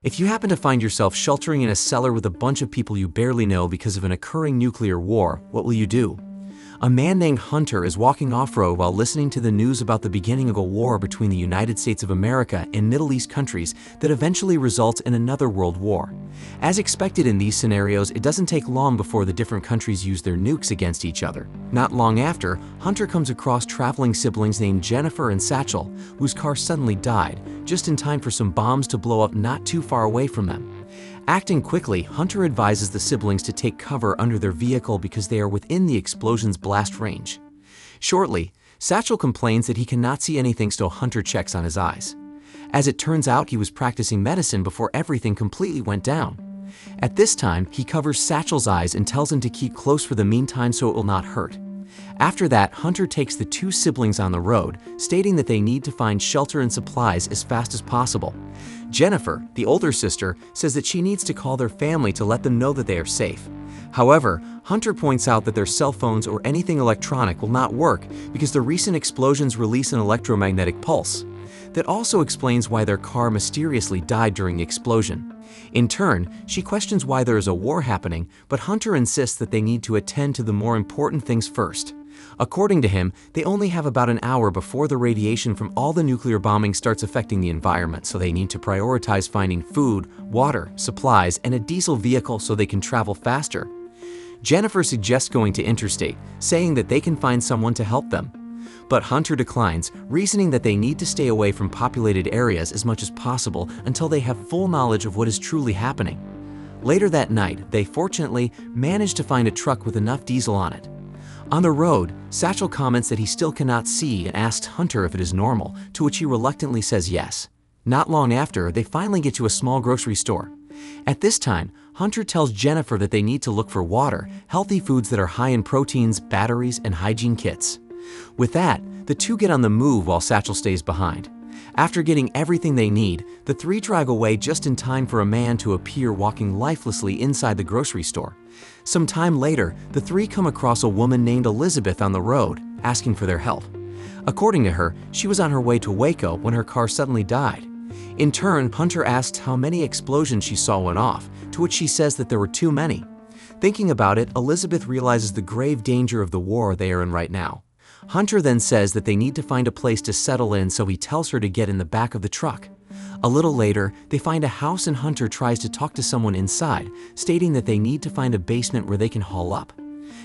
If you happen to find yourself sheltering in a cellar with a bunch of people you barely know because of an occurring nuclear war, what will you do? A man named Hunter is walking off-road while listening to the news about the beginning of a war between the United States of America and Middle East countries that eventually results in another world war. As expected in these scenarios, it doesn't take long before the different countries use their nukes against each other. Not long after, Hunter comes across traveling siblings named Jennifer and Satchel, whose car suddenly died, just in time for some bombs to blow up not too far away from them. Acting quickly, Hunter advises the siblings to take cover under their vehicle because they are within the explosion's blast range. Shortly, Satchel complains that he cannot see anything, so Hunter checks on his eyes. As it turns out, he was practicing medicine before everything completely went down. At this time, he covers Satchel's eyes and tells him to keep close for the meantime so it will not hurt. After that, Hunter takes the two siblings on the road, stating that they need to find shelter and supplies as fast as possible. Jennifer, the older sister, says that she needs to call their family to let them know that they are safe. However, Hunter points out that their cell phones or anything electronic will not work because the recent explosions release an electromagnetic pulse. That also explains why their car mysteriously died during the explosion. In turn, she questions why there is a war happening, but Hunter insists that they need to attend to the more important things first. According to him, they only have about an hour before the radiation from all the nuclear bombing starts affecting the environment, so they need to prioritize finding food, water, supplies, and a diesel vehicle so they can travel faster. Jennifer suggests going to interstate, saying that they can find someone to help them. But Hunter declines, reasoning that they need to stay away from populated areas as much as possible until they have full knowledge of what is truly happening. Later that night, they fortunately manage to find a truck with enough diesel on it. On the road, Satchel comments that he still cannot see and asks Hunter if it is normal, to which he reluctantly says yes. Not long after, they finally get to a small grocery store. At this time, Hunter tells Jennifer that they need to look for water, healthy foods that are high in proteins, batteries, and hygiene kits. With that, the two get on the move while Satchel stays behind. After getting everything they need, the three drive away just in time for a man to appear walking lifelessly inside the grocery store. Some time later, the three come across a woman named Elizabeth on the road, asking for their help. According to her, she was on her way to Waco when her car suddenly died. In turn, Hunter asks how many explosions she saw went off, to which she says that there were too many. Thinking about it, Elizabeth realizes the grave danger of the war they are in right now. Hunter then says that they need to find a place to settle in, so he tells her to get in the back of the truck. A little later, they find a house and Hunter tries to talk to someone inside, stating that they need to find a basement where they can haul up.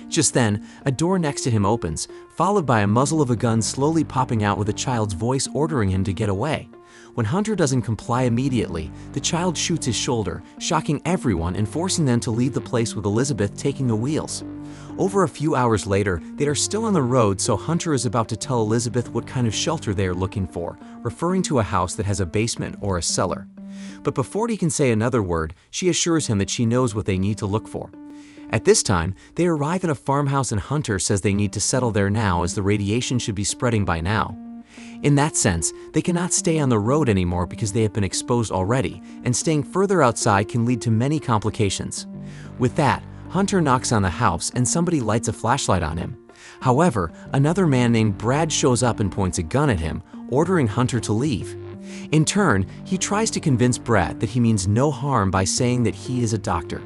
Just then, a door next to him opens, followed by a muzzle of a gun slowly popping out with a child's voice ordering him to get away. When Hunter doesn't comply immediately, the child shoots his shoulder, shocking everyone and forcing them to leave the place with Elizabeth taking the wheels. Over a few hours later, they are still on the road, so Hunter is about to tell Elizabeth what kind of shelter they are looking for, referring to a house that has a basement or a cellar. But before he can say another word, she assures him that she knows what they need to look for. At this time, they arrive at a farmhouse and Hunter says they need to settle there now as the radiation should be spreading by now. In that sense, they cannot stay on the road anymore because they have been exposed already, and staying further outside can lead to many complications. With that, Hunter knocks on the house and somebody lights a flashlight on him. However, another man named Brad shows up and points a gun at him, ordering Hunter to leave. In turn, he tries to convince Brad that he means no harm by saying that he is a doctor.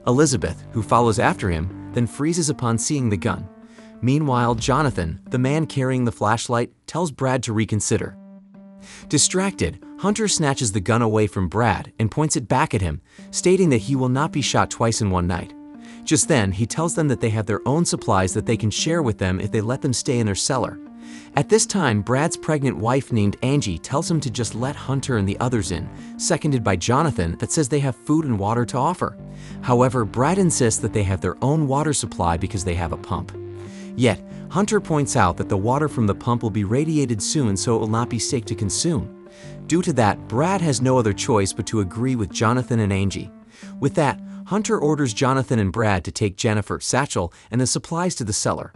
Elizabeth, who follows after him, then freezes upon seeing the gun. Meanwhile, Jonathan, the man carrying the flashlight, tells Brad to reconsider. Distracted, Hunter snatches the gun away from Brad and points it back at him, stating that he will not be shot twice in one night. Just then, he tells them that they have their own supplies that they can share with them if they let them stay in their cellar. At this time, Brad's pregnant wife named Angie tells him to just let Hunter and the others in, seconded by Jonathan that says they have food and water to offer. However, Brad insists that they have their own water supply because they have a pump. Yet, Hunter points out that the water from the pump will be radiated soon, so it will not be safe to consume. Due to that, Brad has no other choice but to agree with Jonathan and Angie. With that, Hunter orders Jonathan and Brad to take Jennifer, Satchel, and the supplies to the cellar.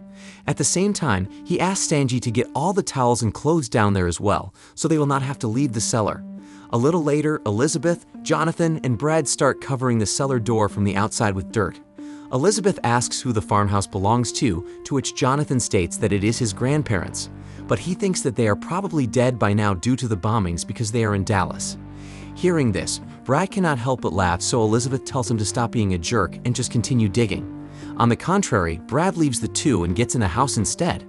At the same time, he asks Angie to get all the towels and clothes down there as well, so they will not have to leave the cellar. A little later, Elizabeth, Jonathan, and Brad start covering the cellar door from the outside with dirt. Elizabeth asks who the farmhouse belongs to which Jonathan states that it is his grandparents, but he thinks that they are probably dead by now due to the bombings because they are in Dallas. Hearing this, Brad cannot help but laugh, so Elizabeth tells him to stop being a jerk and just continue digging. On the contrary, Brad leaves the two and gets in a house instead.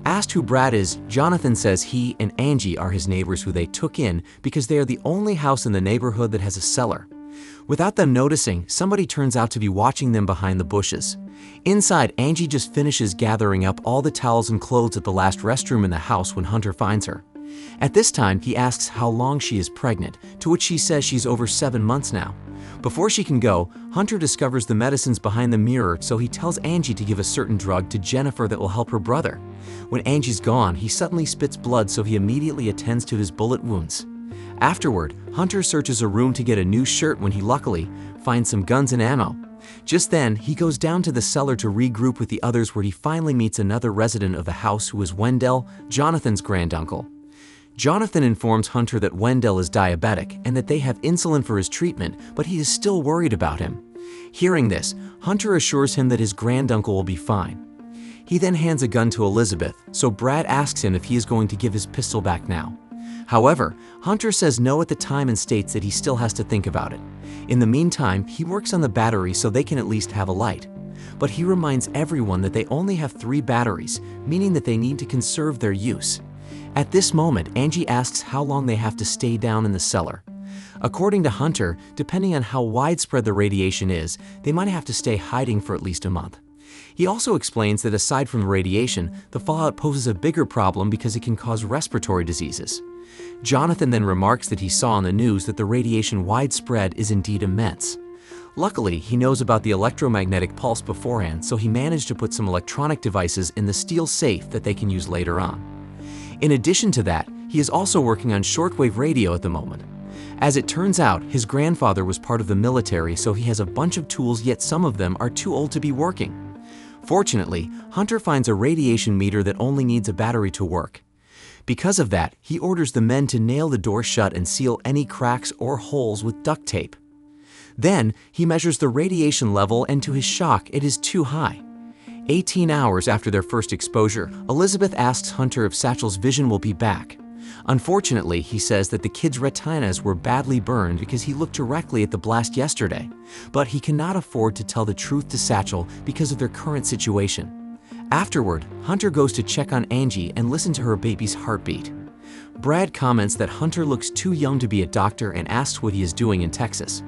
Asked who Brad is, Jonathan says he and Angie are his neighbors who they took in because they are the only house in the neighborhood that has a cellar. Without them noticing, somebody turns out to be watching them behind the bushes. Inside, Angie just finishes gathering up all the towels and clothes at the last restroom in the house when Hunter finds her. At this time, he asks how long she is pregnant, to which she says she's over 7 months now. Before she can go, Hunter discovers the medicines behind the mirror, so he tells Angie to give a certain drug to Jennifer that will help her brother. When Angie's gone, he suddenly spits blood, so he immediately attends to his bullet wounds. Afterward, Hunter searches a room to get a new shirt when he luckily finds some guns and ammo. Just then, he goes down to the cellar to regroup with the others, where he finally meets another resident of the house who is Wendell, Jonathan's granduncle. Jonathan informs Hunter that Wendell is diabetic and that they have insulin for his treatment, but he is still worried about him. Hearing this, Hunter assures him that his granduncle will be fine. He then hands a gun to Elizabeth, so Brad asks him if he is going to give his pistol back now. However, Hunter says no at the time and states that he still has to think about it. In the meantime, he works on the battery so they can at least have a light. But he reminds everyone that they only have 3 batteries, meaning that they need to conserve their use. At this moment, Angie asks how long they have to stay down in the cellar. According to Hunter, depending on how widespread the radiation is, they might have to stay hiding for at least a month. He also explains that aside from the radiation, the fallout poses a bigger problem because it can cause respiratory diseases. Jonathan then remarks that he saw on the news that the radiation widespread is indeed immense. Luckily, he knows about the electromagnetic pulse beforehand, so he managed to put some electronic devices in the steel safe that they can use later on. In addition to that, he is also working on shortwave radio at the moment. As it turns out, his grandfather was part of the military, so he has a bunch of tools, yet some of them are too old to be working. Fortunately, Hunter finds a radiation meter that only needs a battery to work. Because of that, he orders the men to nail the door shut and seal any cracks or holes with duct tape. Then, he measures the radiation level, and to his shock, it is too high. 18 hours after their first exposure, Elizabeth asks Hunter if Satchel's vision will be back. Unfortunately, he says that the kid's retinas were badly burned because he looked directly at the blast yesterday, but he cannot afford to tell the truth to Satchel because of their current situation. Afterward, Hunter goes to check on Angie and listen to her baby's heartbeat. Brad comments that Hunter looks too young to be a doctor and asks what he is doing in Texas.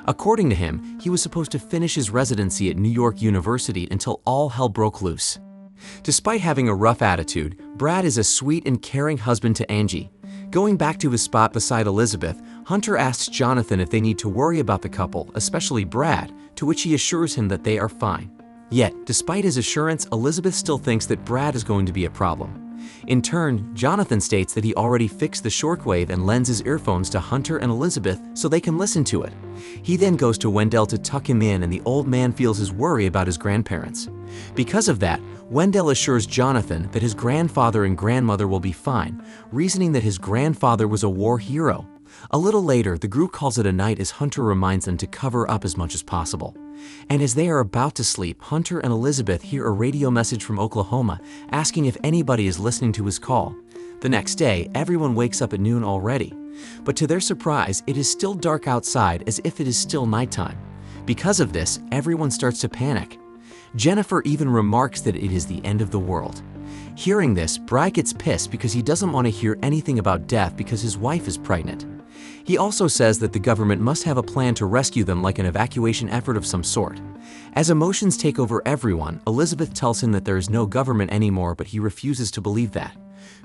According to him, he was supposed to finish his residency at New York University until all hell broke loose. Despite having a rough attitude, Brad is a sweet and caring husband to Angie. Going back to his spot beside Elizabeth, Hunter asks Jonathan if they need to worry about the couple, especially Brad, to which he assures him that they are fine. Yet, despite his assurance, Elizabeth still thinks that Brad is going to be a problem. In turn, Jonathan states that he already fixed the shortwave and lends his earphones to Hunter and Elizabeth so they can listen to it. He then goes to Wendell to tuck him in, and the old man feels his worry about his grandparents. Because of that, Wendell assures Jonathan that his grandfather and grandmother will be fine, reasoning that his grandfather was a war hero. A little later, the group calls it a night as Hunter reminds them to cover up as much as possible. And as they are about to sleep, Hunter and Elizabeth hear a radio message from Oklahoma asking if anybody is listening to his call. The next day, everyone wakes up at noon already. But to their surprise, it is still dark outside, as if it is still nighttime. Because of this, everyone starts to panic. Jennifer even remarks that it is the end of the world. Hearing this, Brad gets pissed because he doesn't want to hear anything about death because his wife is pregnant. He also says that the government must have a plan to rescue them, like an evacuation effort of some sort. As emotions take over everyone, Elizabeth tells him that there is no government anymore, but he refuses to believe that.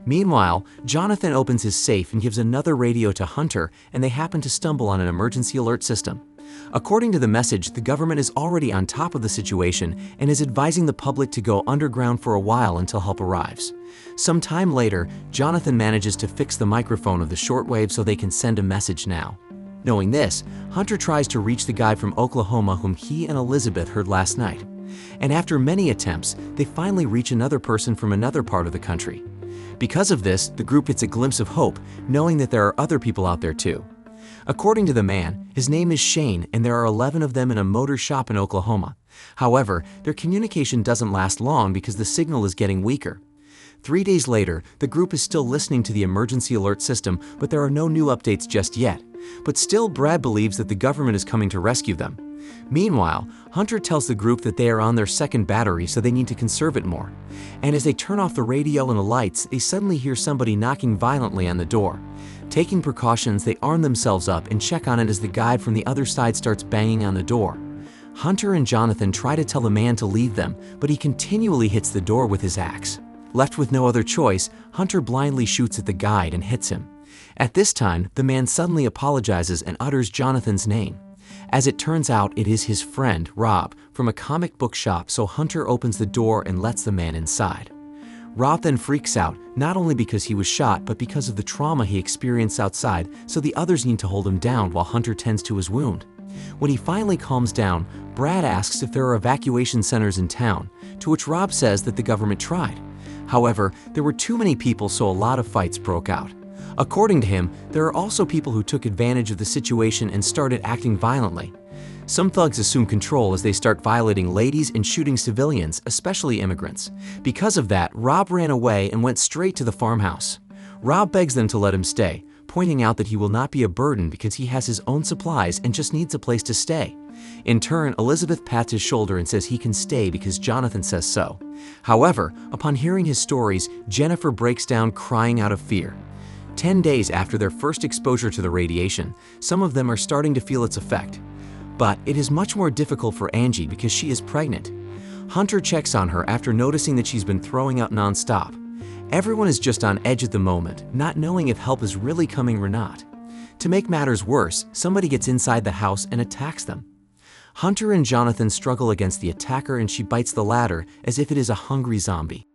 Meanwhile, Jonathan opens his safe and gives another radio to Hunter, and they happen to stumble on an emergency alert system. According to the message, the government is already on top of the situation and is advising the public to go underground for a while until help arrives. Some time later, Jonathan manages to fix the microphone of the shortwave so they can send a message now. Knowing this, Hunter tries to reach the guy from Oklahoma whom he and Elizabeth heard last night. And after many attempts, they finally reach another person from another part of the country. Because of this, the group gets a glimpse of hope, knowing that there are other people out there too. According to the man, his name is Shane, and there are 11 of them in a motor shop in Oklahoma. However, their communication doesn't last long because the signal is getting weaker. 3 days later, the group is still listening to the emergency alert system, but there are no new updates just yet. But still, Brad believes that the government is coming to rescue them. Meanwhile, Hunter tells the group that they are on their second battery, so they need to conserve it more. And as they turn off the radio and the lights, they suddenly hear somebody knocking violently on the door. Taking precautions, they arm themselves up and check on it as the guy from the other side starts banging on the door. Hunter and Jonathan try to tell the man to leave them, but he continually hits the door with his axe. Left with no other choice, Hunter blindly shoots at the guide and hits him. At this time, the man suddenly apologizes and utters Jonathan's name. As it turns out, it is his friend, Rob, from a comic book shop, so Hunter opens the door and lets the man inside. Rob then freaks out, not only because he was shot, but because of the trauma he experienced outside, so the others need to hold him down while Hunter tends to his wound. When he finally calms down, Brad asks if there are evacuation centers in town, to which Rob says that the government tried. However, there were too many people, so a lot of fights broke out. According to him, there are also people who took advantage of the situation and started acting violently. Some thugs assume control as they start violating ladies and shooting civilians, especially immigrants. Because of that, Rob ran away and went straight to the farmhouse. Rob begs them to let him stay, pointing out that he will not be a burden because he has his own supplies and just needs a place to stay. In turn, Elizabeth pats his shoulder and says he can stay because Jonathan says so. However, upon hearing his stories, Jennifer breaks down crying out of fear. 10 days after their first exposure to the radiation, some of them are starting to feel its effect. But it is much more difficult for Angie because she is pregnant. Hunter checks on her after noticing that she's been throwing up non-stop. Everyone is just on edge at the moment, not knowing if help is really coming or not. To make matters worse, somebody gets inside the house and attacks them. Hunter and Jonathan struggle against the attacker and she bites the ladder as if it is a hungry zombie.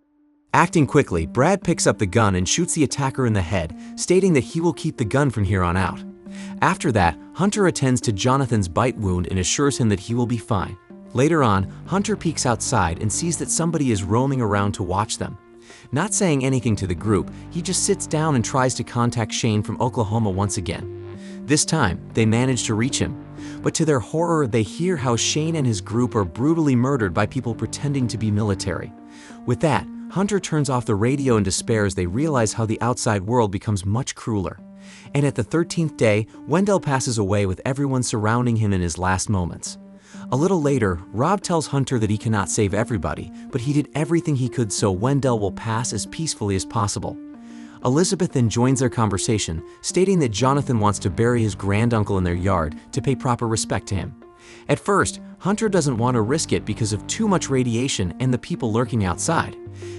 Acting quickly, Brad picks up the gun and shoots the attacker in the head, stating that he will keep the gun from here on out. After that, Hunter attends to Jonathan's bite wound and assures him that he will be fine. Later on, Hunter peeks outside and sees that somebody is roaming around to watch them. Not saying anything to the group, he just sits down and tries to contact Shane from Oklahoma once again. This time, they manage to reach him. But to their horror, they hear how Shane and his group are brutally murdered by people pretending to be military. With that, Hunter turns off the radio in despair as they realize how the outside world becomes much crueler. And at the 13th day, Wendell passes away with everyone surrounding him in his last moments. A little later, Rob tells Hunter that he cannot save everybody, but he did everything he could so Wendell will pass as peacefully as possible. Elizabeth then joins their conversation, stating that Jonathan wants to bury his granduncle in their yard to pay proper respect to him. At first, Hunter doesn't want to risk it because of too much radiation and the people lurking outside.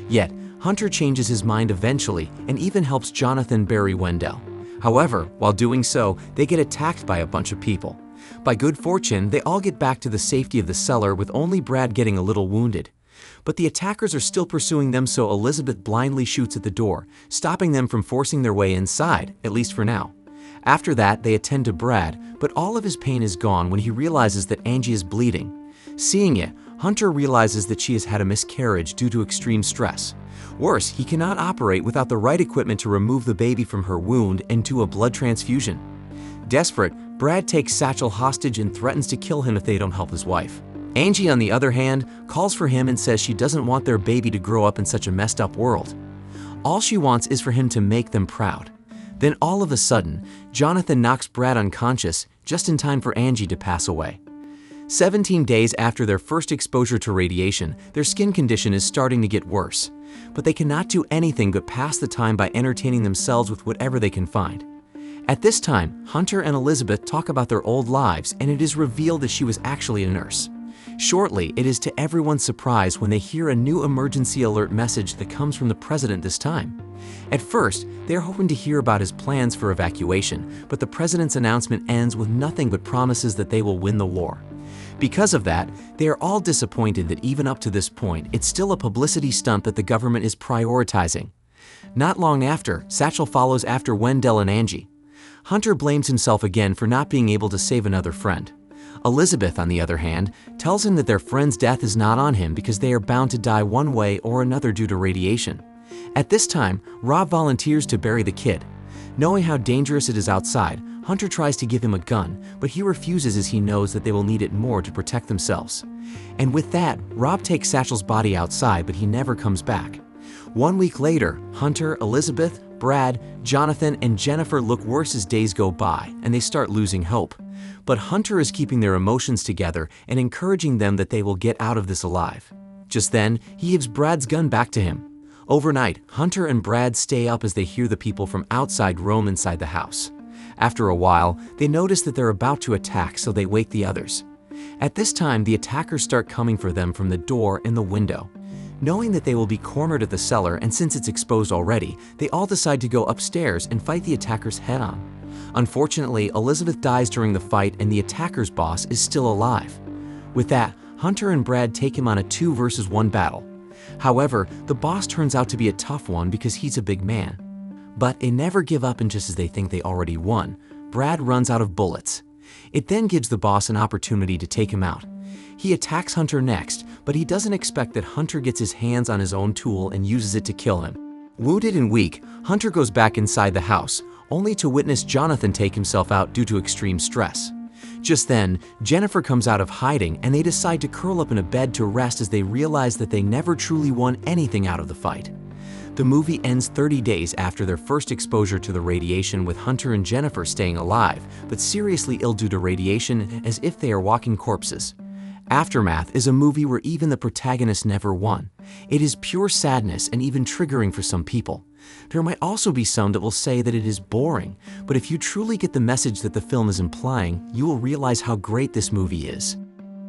Yet, Hunter changes his mind eventually and even helps Jonathan bury Wendell. However, while doing so, they get attacked by a bunch of people. By good fortune, they all get back to the safety of the cellar with only Brad getting a little wounded. But the attackers are still pursuing them, so Elizabeth blindly shoots at the door, stopping them from forcing their way inside, at least for now. After that, they attend to Brad, but all of his pain is gone when he realizes that Angie is bleeding. Seeing it, Hunter realizes that she has had a miscarriage due to extreme stress. Worse, he cannot operate without the right equipment to remove the baby from her wound and do a blood transfusion. Desperate, Brad takes Satchel hostage and threatens to kill him if they don't help his wife. Angie, on the other hand, calls for him and says she doesn't want their baby to grow up in such a messed up world. All she wants is for him to make them proud. Then all of a sudden, Jonathan knocks Brad unconscious just in time for Angie to pass away. 17 days after their first exposure to radiation, their skin condition is starting to get worse. But they cannot do anything but pass the time by entertaining themselves with whatever they can find. At this time, Hunter and Elizabeth talk about their old lives, and it is revealed that she was actually a nurse. Shortly, it is to everyone's surprise when they hear a new emergency alert message that comes from the president this time. At first, they are hoping to hear about his plans for evacuation, but the president's announcement ends with nothing but promises that they will win the war. Because of that, they are all disappointed that even up to this point, it's still a publicity stunt that the government is prioritizing. Not long after, Satchel follows after Wendell and Angie. Hunter blames himself again for not being able to save another friend. Elizabeth, on the other hand, tells him that their friend's death is not on him because they are bound to die one way or another due to radiation. At this time, Rob volunteers to bury the kid. Knowing how dangerous it is outside, Hunter tries to give him a gun, but he refuses as he knows that they will need it more to protect themselves. And with that, Rob takes Satchel's body outside, but he never comes back. 1 week later, Hunter, Elizabeth, Brad, Jonathan, and Jennifer look worse as days go by, and they start losing hope. But Hunter is keeping their emotions together and encouraging them that they will get out of this alive. Just then, he gives Brad's gun back to him. Overnight, Hunter and Brad stay up as they hear the people from outside roam inside the house. After a while, they notice that they're about to attack, so they wake the others. At this time, the attackers start coming for them from the door and the window. Knowing that they will be cornered at the cellar, and since it's exposed already, they all decide to go upstairs and fight the attackers head-on. Unfortunately, Elizabeth dies during the fight and the attacker's boss is still alive. With that, Hunter and Brad take him on a 2 versus 1 battle. However, the boss turns out to be a tough one because he's a big man. But they never give up, and just as they think they already won, Brad runs out of bullets. It then gives the boss an opportunity to take him out. He attacks Hunter next, but he doesn't expect that Hunter gets his hands on his own tool and uses it to kill him. Wounded and weak, Hunter goes back inside the house, only to witness Jonathan take himself out due to extreme stress. Just then, Jennifer comes out of hiding and they decide to curl up in a bed to rest as they realize that they never truly won anything out of the fight. The movie ends 30 days after their first exposure to the radiation, with Hunter and Jennifer staying alive, but seriously ill due to radiation, as if they are walking corpses. Aftermath is a movie where even the protagonist never won. It is pure sadness and even triggering for some people. There might also be some that will say that it is boring, but if you truly get the message that the film is implying, you will realize how great this movie is.